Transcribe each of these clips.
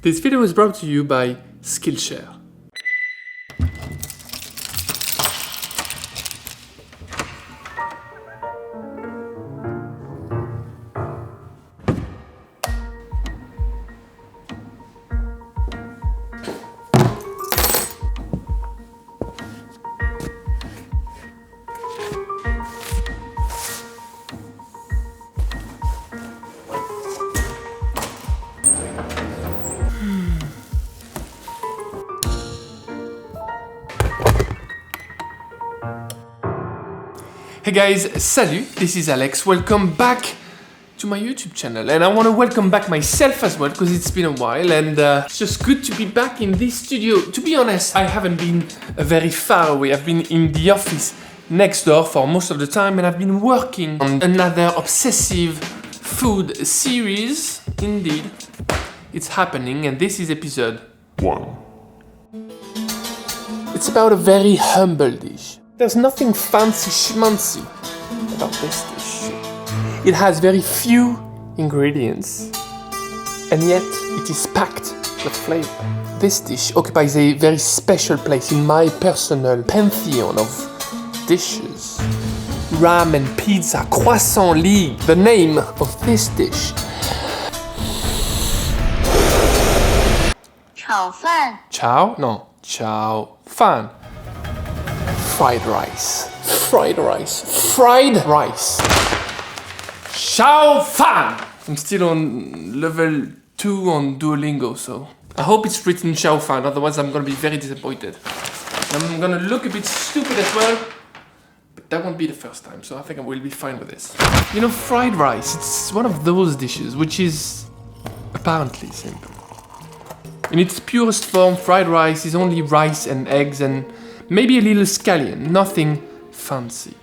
This video is brought to you by Skillshare. Hey guys, salut, this is Alex. Welcome back to my YouTube channel. And I want to welcome back myself as well, because it's been a while and it's just good to be back in this studio. To be honest, I haven't been very far away. I've been in the office next door for most of the time, and I've been working on another obsessive food series. Indeed, it's happening, and this is episode 1. It's about a very humble dish. There's nothing fancy schmancy about this dish. It has very few ingredients, and yet it is packed with flavor. This dish occupies a very special place in my personal pantheon of dishes. Ramen, pizza, croissant league. The name of this dish: 炒饭 Chow? No, chow fan. Fried rice. Fried rice. Fried rice. Chow fan! I'm still on level 2 on Duolingo, so I hope it's written chow fan, otherwise I'm gonna be very disappointed. I'm gonna look a bit stupid as well, but that won't be the first time, so I think I will be fine with this. You know, fried rice, it's one of those dishes which is apparently simple. In its purest form, fried rice is only rice and eggs and maybe a little scallion, nothing fancy.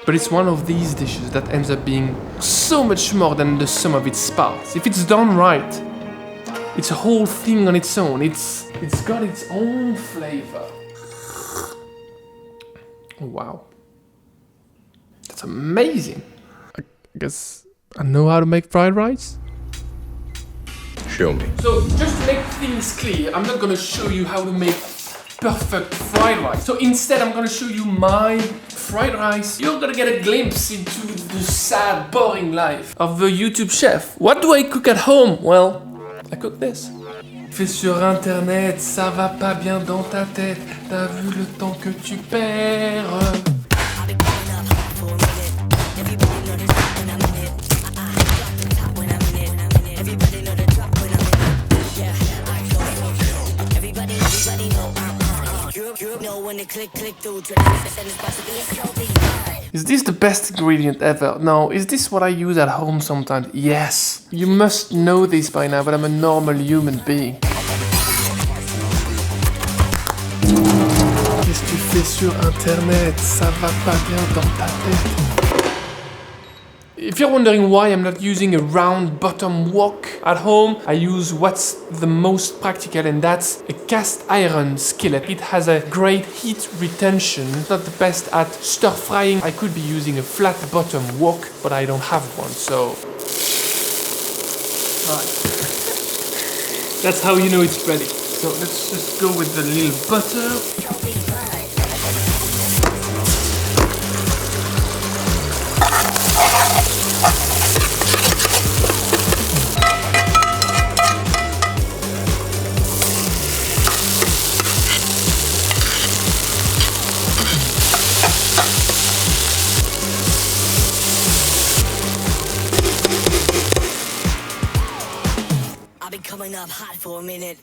But it's one of these dishes that ends up being so much more than the sum of its parts. If it's done right, it's a whole thing on its own. It's got its own flavor. Wow. That's amazing. I guess I know how to make fried rice. Show me. So just to make things clear, I'm not gonna show you how to make perfect fried rice. So instead, I'm gonna show you my fried rice. You're gonna get a glimpse into the sad, boring life of the YouTube chef. What do I cook at home? Well, I cook this. Fais sur internet, ça va pas bien dans ta tête. T'as vu le temps que tu perds. Is this the best ingredient ever? No. Is this what I use at home sometimes? Yes. You must know this by now, but I'm a normal human being. Qu'est-ce que tu fais sur internet? Ça va pas bien dans ta tête. If you're wondering why I'm not using a round bottom wok at home, I use what's the most practical, and that's a cast iron skillet. It has a great heat retention. It's not the best at stir frying. I could be using a flat bottom wok, but I don't have one, so... Right. That's how you know it's ready. So let's just go with the little butter. Up hot for a minute.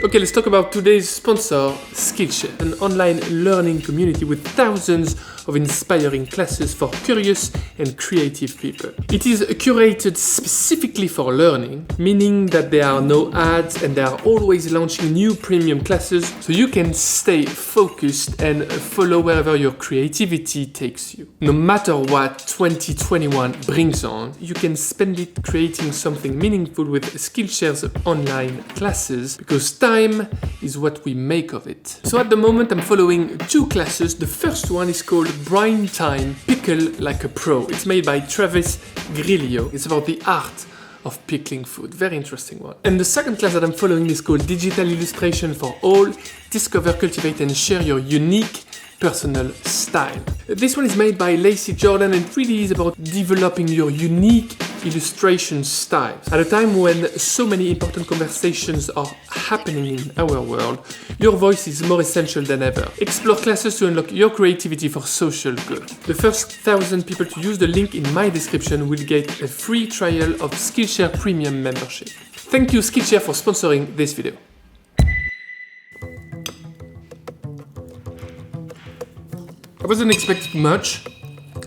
Okay, let's talk about today's sponsor, Skillshare, an online learning community with thousands of inspiring classes for curious and creative people. It is curated specifically for learning, meaning that there are no ads and they are always launching new premium classes so you can stay focused and follow wherever your creativity takes you. No matter what 2021 brings on, you can spend it creating something meaningful with Skillshare's online classes, because time is what we make of it. So at the moment I'm following 2 classes. The first one is called Brine Time Pickle Like a Pro. It's made by Travis Grillo. It's about the art of pickling food. Very interesting one. And the second class that I'm following is called Digital Illustration for All. Discover, cultivate and share your unique personal style. This one is made by Lacey Jordan and really is about developing your unique illustration styles. At a time when so many important conversations are happening in our world, your voice is more essential than ever. Explore classes to unlock your creativity for social good. The first 1,000 people to use the link in my description will get a free trial of Skillshare Premium membership. Thank you Skillshare for sponsoring this video. I wasn't expecting much,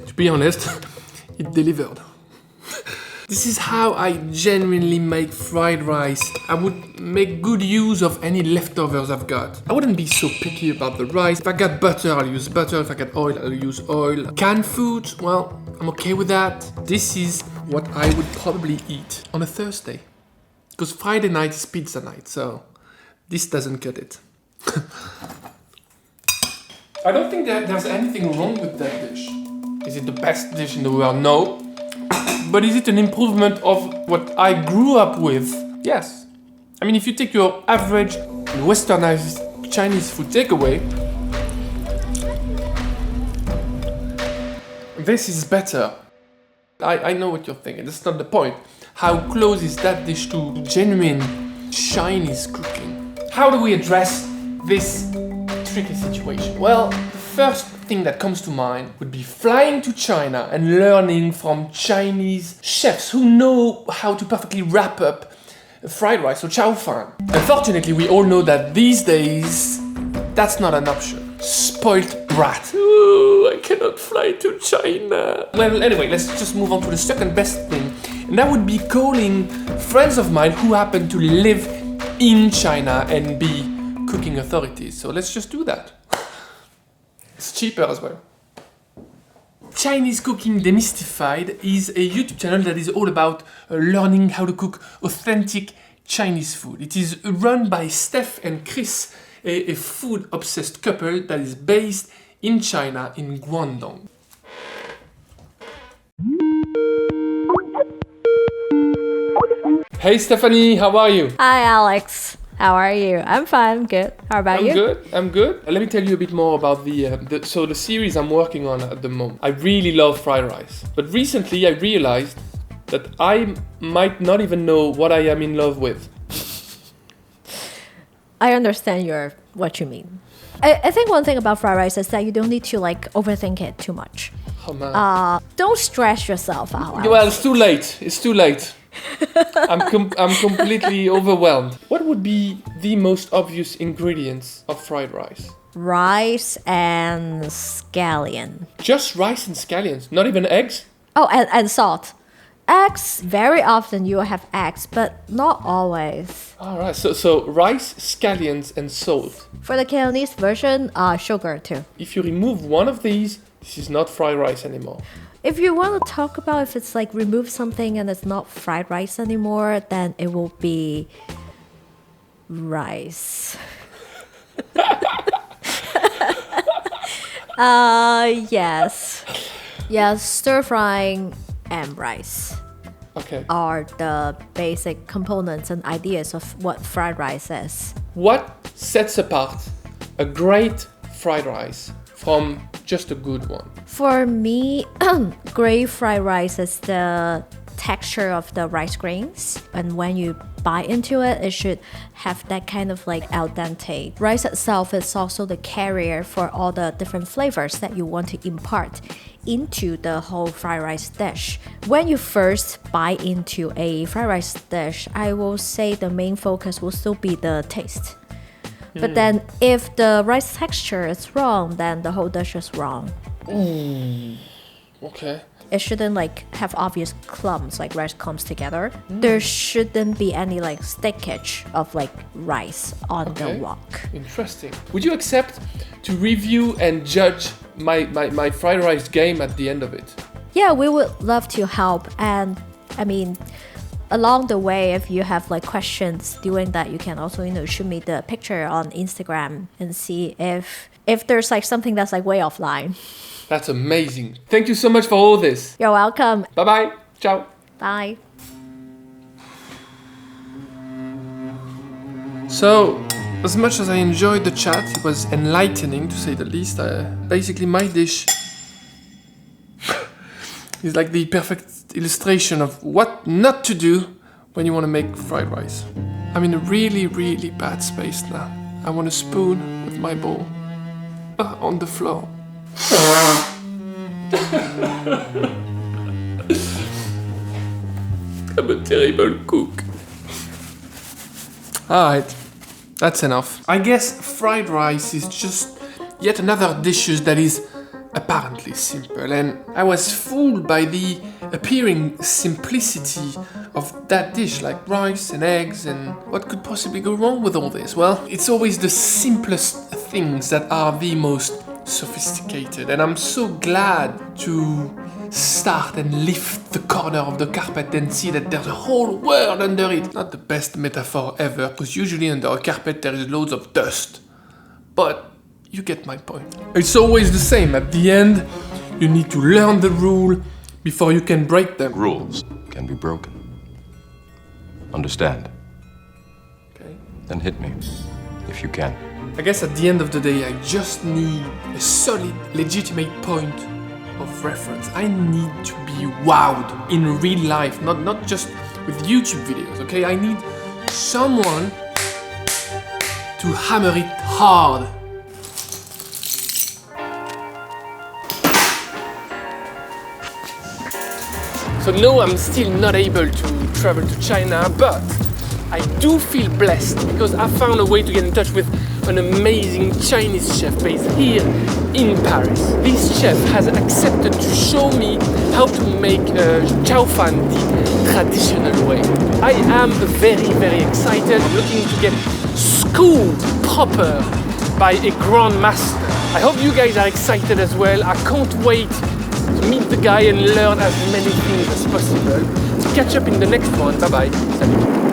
to be honest. It delivered. This is how I genuinely make fried rice. I would make good use of any leftovers I've got. I wouldn't be so picky about the rice. If I got butter, I'll use butter. If I got oil, I'll use oil. Canned food, well, I'm okay with that. This is what I would probably eat on a Thursday. Because Friday night is pizza night, so this doesn't cut it. I don't think that there's anything wrong with that dish. Is it the best dish in the world? No. But is it an improvement of what I grew up with? Yes. I mean, if you take your average westernized Chinese food takeaway, this is better. I know what you're thinking. That's not the point. How close is that dish to genuine Chinese cooking? How do we address this tricky situation? Well, the first thing that comes to mind would be flying to China and learning from Chinese chefs who know how to perfectly wrap up fried rice or chow fan. Unfortunately, we all know that these days, that's not an option. Spoiled brat. Oh, I cannot fly to China. Well, anyway, let's just move on to the second best thing. And that would be calling friends of mine who happen to live in China and be cooking authorities. So let's just do that. It's cheaper as well. Chinese Cooking Demystified is a YouTube channel that is all about learning how to cook authentic Chinese food. It is run by Steph and Chris, a food-obsessed couple that is based in China, in Guangdong. Hey Stephanie, how are you? Hi Alex, how are you? I'm fine, I'm good. How about you? I'm good. Let me tell you a bit more about the series I'm working on at the moment. I really love fried rice, but recently I realized that I might not even know what I am in love with. I understand what you mean. I think one thing about fried rice is that you don't need to overthink it too much. Oh man. Don't stress yourself out. Well, it's too late. It's too late. I'm completely overwhelmed. What would be the most obvious ingredients of fried rice? Rice and scallion. Just rice and scallions, not even eggs? Oh, and salt. Eggs, very often you will have eggs, but not always. Alright, so rice, scallions and salt. For the Cantonese version, sugar too. If you remove one of these, this is not fried rice anymore. If you want to talk about if it's remove something and it's not fried rice anymore, then it will be rice. Yes. Yes, stir frying and rice. Okay. Are the basic components and ideas of what fried rice is. What sets apart a great fried rice from just a good one? For me, great fried rice is the texture of the rice grains, and when you bite into it, it should have that kind of al dente. Rice itself is also the carrier for all the different flavors that you want to impart into the whole fried rice dish. When you first bite into a fried rice dish, I will say the main focus will still be the taste. But then if the rice texture is wrong, then the whole dish is wrong. Okay. It shouldn't have obvious clumps, rice clumps together. There shouldn't be any stickage of rice on the wok. Interesting. Would you accept to review and judge my fried rice game at the end of it? Yeah, we would love to help. And I mean, along the way, if you have questions doing that, you can also shoot me the picture on Instagram and see if there's something that's way offline. That's amazing. Thank you so much for all this. You're welcome. Bye bye. Ciao. Bye. So, as much as I enjoyed the chat, it was enlightening to say the least. Basically, my dish is like the perfect illustration of what not to do when you want to make fried rice. I'm in a really, really bad space now. I want a spoon with my bowl on the floor. I'm a terrible cook. Alright, that's enough. I guess fried rice is just yet another dish that is apparently simple, and I was fooled by the appearing simplicity of that dish, like rice and eggs, and what could possibly go wrong with all this? Well, it's always the simplest things that are the most sophisticated, and I'm so glad to start and lift the corner of the carpet and see that there's a whole world under it. Not the best metaphor ever, because usually under a carpet there is loads of dust. But you get my point. It's always the same. At the end, you need to learn the rule before you can break them. Rules can be broken. Understand? Okay. Then hit me, if you can. I guess at the end of the day, I just need a solid, legitimate point of reference. I need to be wowed in real life, not just with YouTube videos, okay? I need someone to hammer it hard. So no, I'm still not able to travel to China, but I do feel blessed because I found a way to get in touch with an amazing Chinese chef based here in Paris. This chef has accepted to show me how to make chow fan the traditional way. I am very, very excited. I'm looking to get schooled proper by a grandmaster. I hope you guys are excited as well. I can't wait to meet the guy and learn as many things as possible. Catch up in the next one. Bye bye. Salut.